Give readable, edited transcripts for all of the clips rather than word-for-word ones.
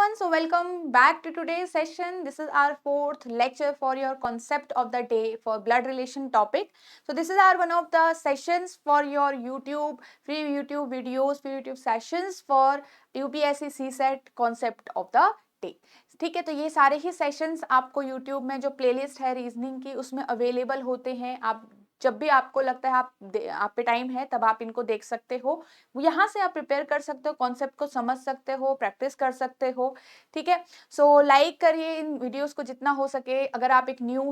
everyone, so welcome back to today's session. This is our fourth lecture for your concept of the day for blood relation topic. So this is our one of the sessions for your YouTube, free YouTube videos, free YouTube sessions for UPSC CSET concept of the day. ठीक है, तो ये सारे ही sessions आपको YouTube में जो playlist है reasoning की उसमें अवेलेबल होते हैं. आप जब भी आपको लगता है आप पे टाइम है तब आप इनको देख सकते हो. यहाँ से आप प्रिपेयर कर सकते हो, कॉन्सेप्ट को समझ सकते हो, प्रैक्टिस कर सकते हो. ठीक है, सो लाइक करिए इन वीडियोस को जितना हो सके. अगर आप एक न्यू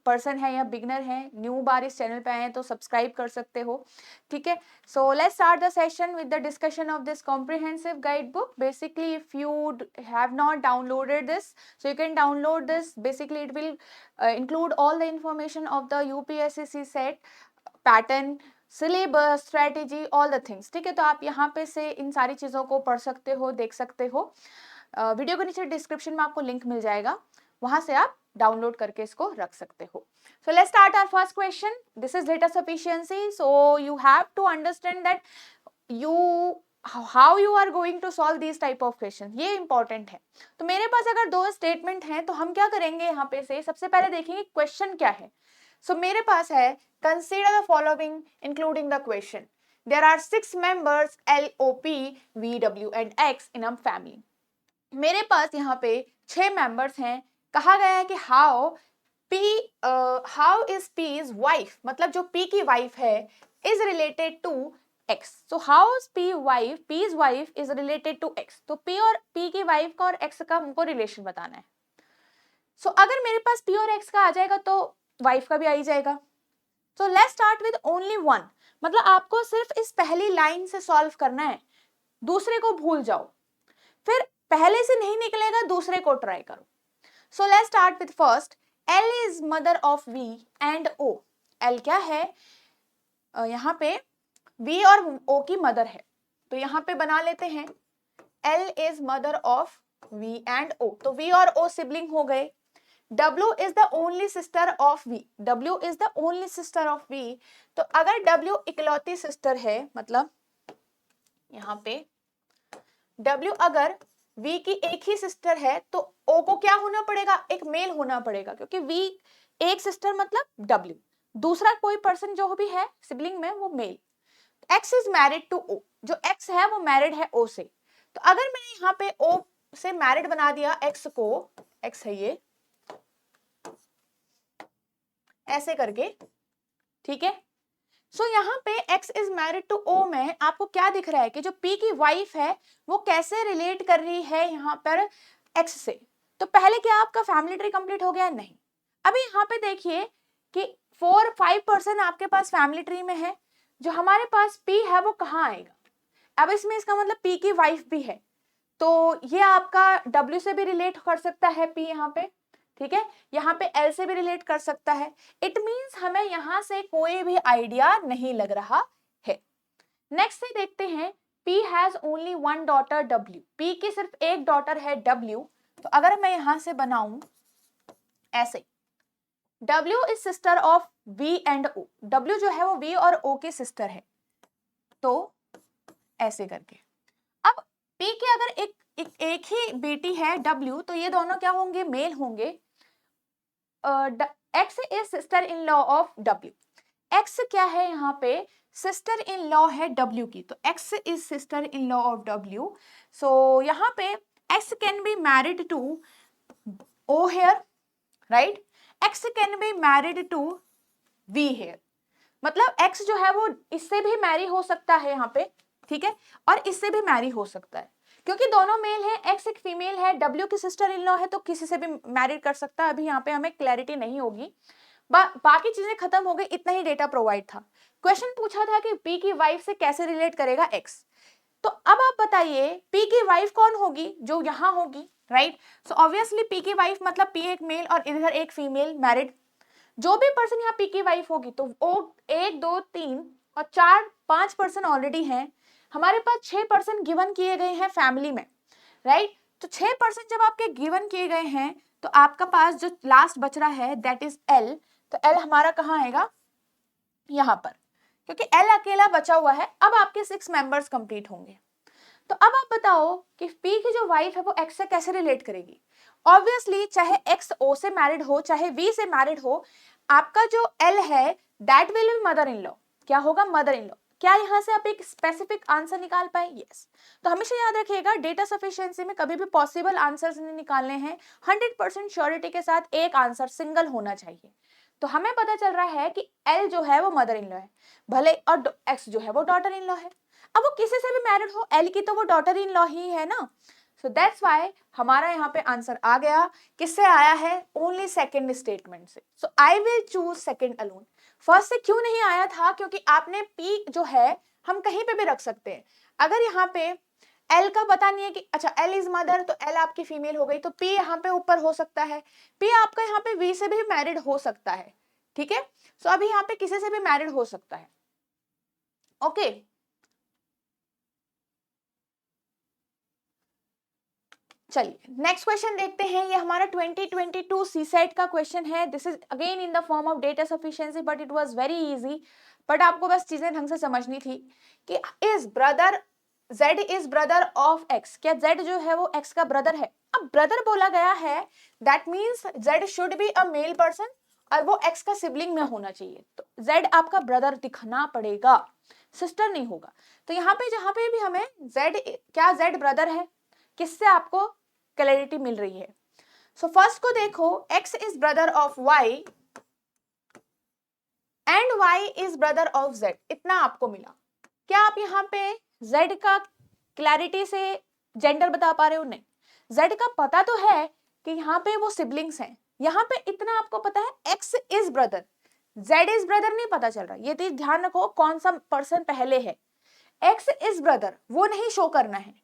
पर्सन है या बिगनर है, न्यू बार इस चैनल पे आए तो सब्सक्राइब कर सकते हो. ठीक है, सो let's start the session with the discussion of this comprehensive guide book. Basically if you have not downloaded this, so you can download this. Basically it will include all the information of the UPSC CSET pattern, syllabus, strategy, all the things. ठीक है, तो आप यहाँ पे से इन सारी चीज़ों को पढ़ सकते हो, देख सकते हो. वीडियो के नीचे डिस्क्रिप्शन में आपको लिंक मिल जाएगा, वहां से आप डाउनलोड करके इसको रख सकते हो. So let's start our first question. This is data sufficiency. So you have to understand that how you are going to solve this type of question. ये इंपॉर्टेंट है. तो मेरे पास अगर दो स्टेटमेंट हैं तो हम क्या करेंगे, यहाँ पे से सबसे पहले देखेंगे क्वेश्चन क्या है. सो मेरे पास है consider the following including the question. There are 6 members L, O, P, V, W and X in a family. मेरे पास यहाँ पे 6 मेंबर्स हैं. कहा गया है कि how is P's wife, मतलब जो P की वाइफ है is related to X. So how is P's wife is related to X. तो P और P की वाइफ का और X का हमको रिलेशन बताना है. So अगर मेरे पास P और X का आ जाएगा तो वाइफ का भी आ ही जाएगा. So let's start with only one. मतलब आपको सिर्फ इस पहली लाइन से सॉल्व करना है, दूसरे को भूल जाओ. फिर पहले से नहीं निकलेगा, दूसरे को ट्राई करो. So let's start with first. L is mother of V and O. L क्या है, यहाँ पे V और O की मदर है, तो यहाँ पे बना लेते हैं L is mother of V and O. तो V और O सिबलिंग हो गए. W is the only sister of V. W is the only sister of V. तो अगर W इकलौती सिस्टर है, मतलब यहाँ पे W अगर V की एक ही सिस्टर है तो O को क्या होना पड़ेगा, एक मेल होना पड़ेगा, क्योंकि V एक सिस्टर मतलब W, दूसरा कोई पर्सन जो भी है सिबलिंग में वो mail. X is married to O. जो X है वो मैरिड है O से. तो अगर मैंने यहाँ पे O से मैरिड बना दिया X को, X है ये, ऐसे करके. ठीक है, सो यहाँ पे X is married to O में आपको क्या दिख रहा है कि जो P की वाइफ है वो कैसे रिलेट कर रही है यहाँ पर X से. तो पहले क्या आपका फैमिली ट्री कंप्लीट हो गया? नहीं. अभी यहाँ पे देखिए कि 4-5% आपके पास फैमिली ट्री में है, जो हमारे पास P है वो कहाँ आएगा. अब इसमें इसका मतलब P की वाइफ भी है, तो ये आपका W से भी रिलेट कर सकता है P यहाँ पे. ठीक है, यहाँ पे L से भी रिलेट कर सकता है. इट मींस हमें यहाँ से कोई भी आइडिया नहीं लग रहा है. नेक्स्ट से देखते हैं, P has only one daughter W. P की सिर्फ एक डॉटर है W. तो अगर मैं यहाँ से बनाऊं ऐसे, W is sister of V and O. W जो है वो V और O की सिस्टर है, तो ऐसे करके. अब P की अगर एक ही बेटी है W, तो ये दोनों क्या होंगे, मेल होंगे. X is sister in law of W. X क्या है यहाँ पे, सिस्टर इन लॉ है W की, तो X is sister in law of W. So यहाँ पे X can be married to O here, right. X can be married to V here, मतलब X जो है वो इससे भी मैरी हो सकता है यहाँ पे. ठीक है, और इससे भी मैरी हो सकता है, क्योंकि दोनों मेल है. X एक फीमेल है, W की सिस्टर इन लॉ है, तो किसी से भी मैरिड कर सकता है. अभी यहाँ पे हमें क्लैरिटी नहीं होगी. बाकी चीजें खत्म हो गई, इतना ही डेटा प्रोवाइड था. क्वेश्चन पूछा था कि P की वाइफ से कैसे रिलेट करेगा X. तो अब आप बताइए P की वाइफ कौन होगी, जो यहाँ होगी, राइट. सो ऑब्वियसली P की वाइफ मतलब P एक मेल और इधर एक फीमेल मैरिड. जो भी पर्सन यहाँ P की वाइफ होगी तो वो 1, 2, 3 और 4-5 पर्सन ऑलरेडी हैं. हमारे पास 6% गिवन किए गए हैं फैमिली में, राइट. तो 6% जब आपके गिवन किए गए हैं तो आपका पास जो लास्ट बच रहा है दैट इज L. तो L हमारा कहाँ आएगा, यहाँ पर, क्योंकि L अकेला बचा हुआ है. अब आपके 6 मेंबर्स कंप्लीट होंगे. तो अब आप बताओ कि P की जो जो वाइफ है वो एक्स से कैसे रिलेट करेगी? ऑब्वियसली चाहे एक्स ओ से मैरिड हो चाहे वी से मैरिड हो, आपका जो एल है that will be mother in law. क्या होगा? Mother in law. क्या यहाँ से आप एक स्पेसिफिक आंसर निकाल पाए? यस। तो हमेशा याद रखिएगा डेटा सफिशिएंसी में कभी भी पॉसिबल आंसर्स नहीं निकालने हैं, 100% श्योरिटी के साथ एक आंसर सिंगल होना चाहिए। तो हमें पता चल रहा है कि एल जो है वो मदर इन लॉ है, भले, और एक्स जो है वो डॉटर इन लॉ है। अब वो किसी से भी मैरिड हो, एल की तो वो डॉटर इन लॉ ही है ना। सो दैट्स वाई हमारा यहाँ पे आंसर आ गया। किससे आया है? ओनली सेकंड स्टेटमेंट से। So I will choose second alone. First से क्यों नहीं आया था? क्योंकि आपने पी जो है हम कहीं पे भी रख सकते हैं। अगर यहाँ पे एल का पता नहीं है कि अच्छा एल इज मदर, तो एल आपकी फीमेल हो गई, तो पी यहाँ पे ऊपर हो सकता है। पी आपका यहाँ पे वी से भी मैरिड हो सकता है, ठीक है। सो अभी यहाँ पे किसी से भी मैरिड हो सकता है। ओके, चलिए नेक्स्ट क्वेश्चन देखते हैं। ये हमारा 2022 सीसेट का क्वेश्चन है। This is again in the form of data sufficiency, but it was very easy. But आपको बस चीजें ढंग से समझनी थी कि is brother Z is brother of X। क्या Z जो है वो X का ब्रदर है? अब ब्रदर बोला गया है, that means Z should be a male person और वो X का सिबलिंग में होना चाहिए। तो Z आपका ब्रदर दिखना पड़ेगा, सिस्टर नहीं होगा। तो यहाँ पे जहां पे भी हमें Z, क्या Z ब्रदर है? किससे आपको क्लैरिटी मिल रही है? सो फर्स्ट को देखो, X is brother of Y and Y is brother of Z। इतना आपको मिला। क्या आप यहाँ पे Z का क्लैरिटी से जेंडर बता पा रहे हो? नहीं। Z का पता तो है कि यहाँ पे वो सिबलिंग्स हैं, यहाँ पे इतना आपको पता है X is brother, Z is brother नहीं पता चल रहा। ये तो ध्यान रखो कौन सा पर्सन पहले है। X इज ब्रदर वो नहीं शो करना है,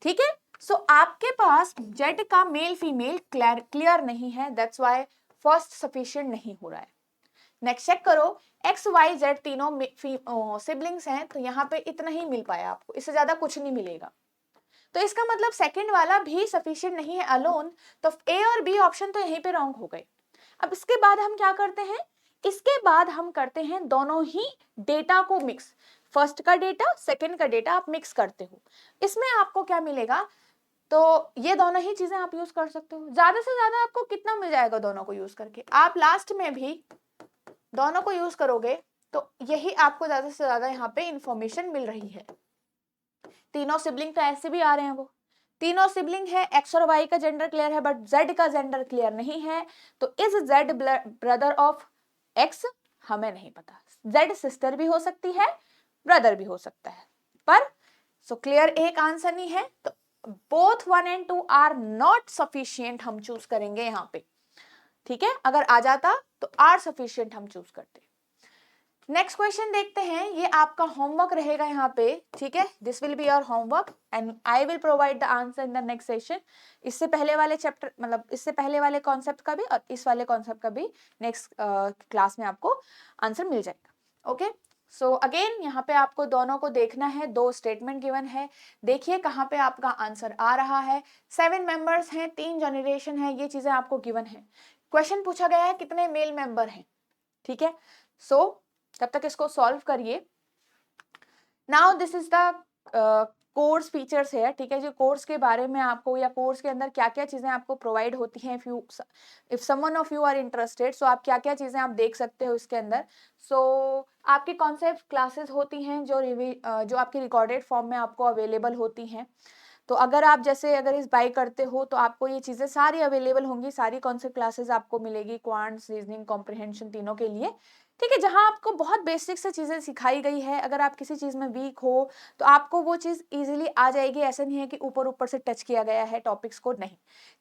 ठीक है। सो आपके पास Z का मेल फीमेल क्लियर नहीं है, दैट्स व्हाई फर्स्ट सफिशिएंट नहीं हो रहा है। नेक्स्ट चेक करो, एक्स वाई जेड तीनों सिबलिंग्स हैं, तो यहाँ पे इतना ही मिल पाया आपको, इससे ज्यादा कुछ नहीं मिलेगा। तो इसका मतलब सेकंड वाला भी सफिशिएंट नहीं है अलोन। तो ए और बी ऑप्शन तो यहीं पे रॉन्ग हो गए। अब इसके बाद हम क्या करते हैं? इसके बाद हम करते हैं दोनों ही डेटा को मिक्स। फर्स्ट का डेटा सेकंड का डेटा आप मिक्स करते हो, इसमें आपको क्या मिलेगा? तो ये दोनों ही चीजें आप यूज कर सकते हो। ज्यादा से ज्यादा आपको कितना मिल जाएगा दोनों को यूज करके? आप लास्ट में भी दोनों को यूज करोगे तो यही आपको ज्यादा से ज्यादा यहाँ पे इंफॉर्मेशन मिल रही है। तीनों सिबलिंग तो ऐसे भी आ रहे हैं, वो तीनों सिबलिंग है, एक्स और वाई का जेंडर क्लियर है, बट जेड का जेंडर क्लियर नहीं है। तो is Z brother of x? हमें नहीं पता। जेड सिस्टर भी हो सकती है, ब्रदर भी हो सकता है, पर सो क्लियर एक आंसर नहीं है। तो both 1 and 2 are not sufficient हम चूज करेंगे यहाँ पे, ठीक है। अगर आ जाता तो आर सफिशियंट हम चूज करते। नेक्स्ट क्वेश्चन देखते हैं, ये आपका होमवर्क रहेगा यहाँ पे, ठीक है। This will be your homework and I will provide the answer in the next session. इससे पहले वाले चैप्टर, मतलब इससे पहले वाले कॉन्सेप्ट का भी और इस वाले कॉन्सेप्ट का भी नेक्स्ट क्लास में आपको आंसर मिल जाएगा। ओके, सो अगेन यहाँ पे आपको दोनों को देखना है, दो स्टेटमेंट गिवन है, देखिए कहाँ पे आपका आंसर आ रहा है। 7 मेंबर्स हैं, 3 जनरेशन है, ये चीजें आपको गिवन है। क्वेश्चन पूछा गया है कितने मेल मेंबर हैं, ठीक है। सो तब तक इसको सॉल्व करिए। Now this is the course features है, ठीक है। जो कोर्स के बारे में आपको, या कोर्स के अंदर क्या क्या चीजें आपको प्रोवाइड होती हैं, if someone of you are interested, so आप क्या क्या चीजें आप देख सकते हो इसके अंदर। सो आपकी कॉन्सेप्ट क्लासेस होती हैं जो आपकी रिकॉर्डेड फॉर्म में आपको अवेलेबल होती हैं। तो अगर आप जैसे अगर इस बाई करते हो तो आपको ये चीजें सारी अवेलेबल होंगी, सारी कॉन्सेप्ट क्लासेस आपको मिलेगी, क्वांट्स, रीजनिंग, कॉम्प्रिहेंशन तीनों के लिए, ठीक है। जहां आपको बहुत बेसिक से चीजें सिखाई गई है। अगर आप किसी चीज में वीक हो तो आपको वो चीज इजीली आ जाएगी, ऐसा नहीं है कि ऊपर ऊपर से टच किया गया है टॉपिक्स को, नहीं,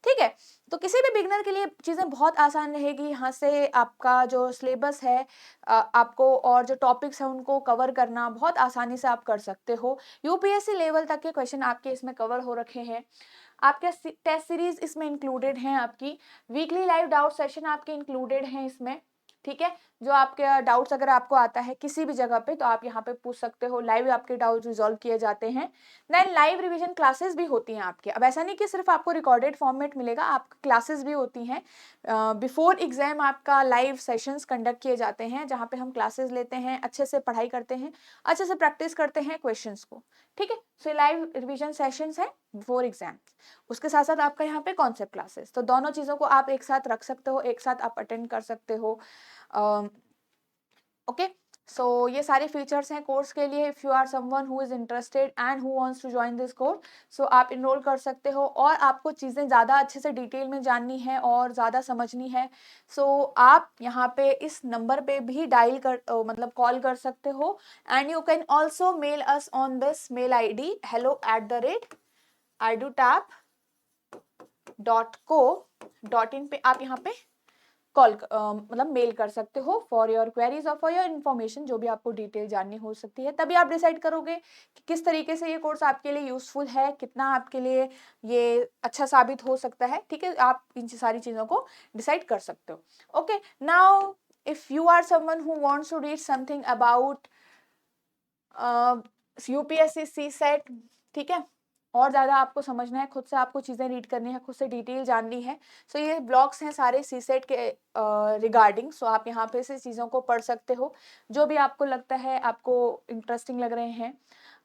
ठीक है। तो किसी भी बिगनर के लिए चीजें बहुत आसान रहेगी। यहाँ से आपका जो सिलेबस है आपको और जो टॉपिक्स है उनको कवर करना बहुत आसानी से आप कर सकते हो। यूपीएससी लेवल तक के क्वेश्चन आपके इसमें कवर हो रखे हैं। आपके टेस्ट सीरीज इसमें इंक्लूडेड हैं, आपकी वीकली लाइव डाउट सेशन आपके इंक्लूडेड हैं इसमें, ठीक है। जो आपके डाउट्स अगर आपको आता है किसी भी जगह पे तो आप यहाँ पे पूछ सकते हो, लाइव आपके डाउट्स रिजॉल्व किए जाते हैं। देन लाइव रिवीजन क्लासेस भी होती हैं आपके। अब ऐसा नहीं कि सिर्फ आपको रिकॉर्डेड फॉर्मेट मिलेगा, आपको क्लासेस भी होती हैं। बिफोर एग्जाम आपका लाइव सेशंस कंडक्ट किए जाते हैं जहाँ पे हम क्लासेस लेते हैं, अच्छे से पढ़ाई करते हैं, अच्छे से प्रैक्टिस करते हैं क्वेश्चंस को, ठीक है। सो लाइव रिवीजन सेशंस है बिफोर एग्जाम। उसके साथ साथ आपका यहाँ पे कॉन्सेप्ट क्लासेस, तो दोनों चीज़ों को आप एक साथ रख सकते हो, एक साथ आप अटेंड कर सकते हो। ओके, सो ये सारे फीचर्स हैं कोर्स के लिए। If you are someone who is interested and who wants to join this course, so आप इनरोल कर सकते हो। और आपको चीज़ें ज़्यादा अच्छे से डिटेल में जाननी है और ज़्यादा समझनी है, सो आप यहाँ पे इस नंबर पे भी डायल कर मतलब कॉल कर सकते हो। And you can also mail us on this mail ID hello@edutap.co.in पे आप यहाँ पे कॉल मतलब मेल कर सकते हो फॉर योर क्वेरीज और फॉर योर इन्फॉर्मेशन, जो भी आपको डिटेल जाननी हो सकती है। तभी आप डिसाइड करोगे कि किस तरीके से ये कोर्स आपके लिए यूजफुल है, कितना आपके लिए ये अच्छा साबित हो सकता है, ठीक है। आप इन सारी चीज़ों को डिसाइड कर सकते हो। Okay, now if you are someone who wants to read something about UPSC CSET, ठीक है, और ज़्यादा आपको समझना है, खुद से आपको चीज़ें रीड करनी है, खुद से डिटेल जाननी है, सो ये ब्लॉग्स हैं सारे CSET के रिगार्डिंग। सो आप यहाँ पे से चीज़ों को पढ़ सकते हो, जो भी आपको लगता है आपको इंटरेस्टिंग लग रहे हैं,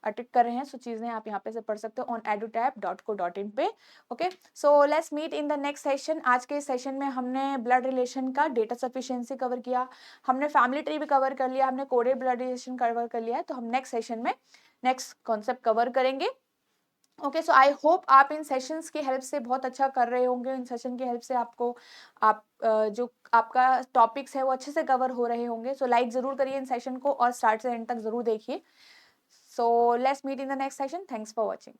अट्रैक्ट कर रहे हैं, सो चीज़ें आप यहाँ पे से पढ़ सकते हो ऑन edutap.co.in पे। Okay, so let's meet in the next session. आज के सेशन में हमने ब्लड रिलेशन का डेटा सफिशिएंसी कवर किया, हमने फैमिली ट्री भी कवर कर लिया, हमने कोडेड ब्लड रिलेशन कवर कर लिया है। तो हम नेक्स्ट सेशन में नेक्स्ट कॉन्सेप्ट कवर करेंगे। ओके, सो आई होप आप इन सेशंस की हेल्प से बहुत अच्छा कर रहे होंगे। इन सेशन की हेल्प से आपको जो आपका टॉपिक्स है वो अच्छे से कवर हो रहे होंगे। सो लाइक ज़रूर करिए इन सेशन को और स्टार्ट से एंड तक ज़रूर देखिए। So let's meet in the next session. Thanks for watching.